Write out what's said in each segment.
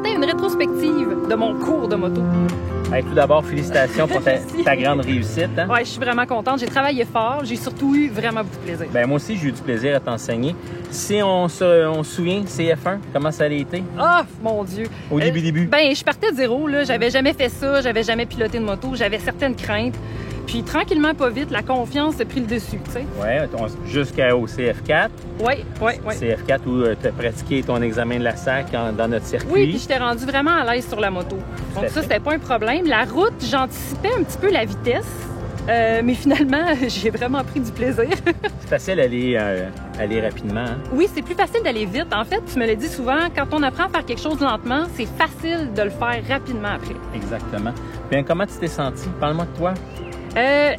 Martin, une rétrospective de mon cours de moto. Hey, tout d'abord, félicitations pour ta grande réussite. Hein? Oui, je suis vraiment contente. J'ai travaillé fort. J'ai surtout eu vraiment beaucoup de plaisir. Ben, moi aussi, j'ai eu du plaisir à t'enseigner. Si on se souvient, CF1, comment ça a été? Ah, mon Dieu! Au début? Ben, je partais de zéro. Là. J'avais jamais fait ça. J'avais jamais piloté de moto. J'avais certaines craintes. Puis, tranquillement, pas vite, la confiance a pris le dessus, tu sais. Oui, jusqu'au CF4. Oui. CF4 où tu as pratiqué ton examen de la SAC dans notre circuit. Oui, puis j'étais rendue vraiment à l'aise sur la moto. Donc ça, c'était pas un problème. La route, j'anticipais un petit peu la vitesse. Mais finalement, j'ai vraiment pris du plaisir. C'est facile d'aller rapidement. Hein? Oui, c'est plus facile d'aller vite. En fait, tu me l'as dit souvent, quand on apprend à faire quelque chose lentement, c'est facile de le faire rapidement après. Exactement. Bien, comment tu t'es senti? Parle-moi de toi.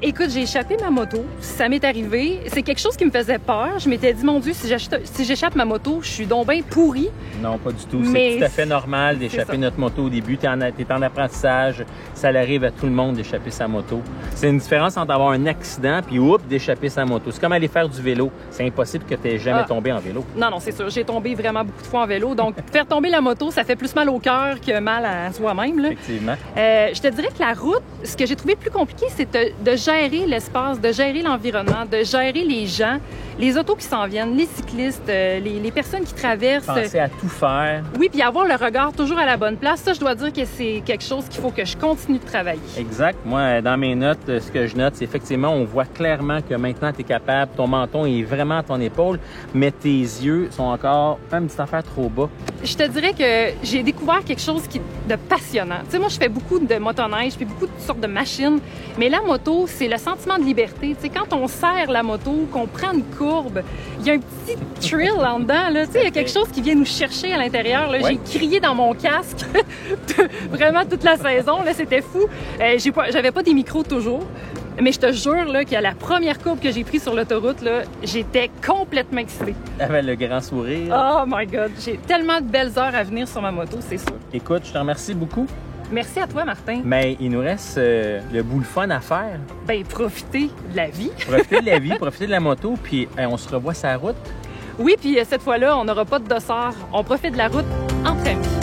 Écoute, j'ai échappé ma moto. Ça m'est arrivé. C'est quelque chose qui me faisait peur. Je m'étais dit, mon Dieu, si j'échappe ma moto, je suis donc bien pourrie. Non, pas du tout. Mais c'est tout à fait normal d'échapper notre moto au début. Tu es en apprentissage. Ça arrive à tout le monde d'échapper sa moto. C'est une différence entre avoir un accident puis d'échapper sa moto. C'est comme aller faire du vélo. C'est impossible que tu n'aies jamais tombé en vélo. Non, c'est sûr. J'ai tombé vraiment beaucoup de fois en vélo. Donc, faire tomber la moto, ça fait plus mal au cœur que mal à soi-même. Là. Effectivement. Je te dirais que la route, ce que j'ai trouvé plus compliqué, c'est de gérer l'espace, de gérer l'environnement, de gérer les gens, les autos qui s'en viennent, les cyclistes, les personnes qui traversent. Penser à tout faire. Oui, puis avoir le regard toujours à la bonne place. Ça, je dois dire que c'est quelque chose qu'il faut que je continue de travailler. Exact. Moi, dans mes notes, ce que je note, c'est effectivement, on voit clairement que maintenant, tu es capable, ton menton est vraiment à ton épaule, mais tes yeux sont encore une petite affaire trop bas. Je te dirais que j'ai découvert quelque chose de passionnant. Tu sais, moi, je fais beaucoup de motoneige, puis beaucoup de sortes de machines, mais la moto, c'est le sentiment de liberté. Tu sais, quand on serre la moto, qu'on prend une courbe, il y a un petit thrill en dedans, là. Tu sais, il y a quelque chose qui vient nous chercher à l'intérieur, là. Ouais. J'ai crié dans mon casque vraiment toute la saison, là, c'était fou. J'avais pas des micros toujours. Mais je te jure là, qu'à la première courbe que j'ai prise sur l'autoroute, là, j'étais complètement excitée. Avec le grand sourire. Oh my God! J'ai tellement de belles heures à venir sur ma moto, c'est sûr. Écoute, je te remercie beaucoup. Merci à toi, Martin. Mais il nous reste le bout de fun à faire. Ben, profiter de la vie. Profiter de la vie, profiter de la moto, puis on se revoit sur la route. Oui, puis cette fois-là, on n'aura pas de dossard. On profite de la route entre amis.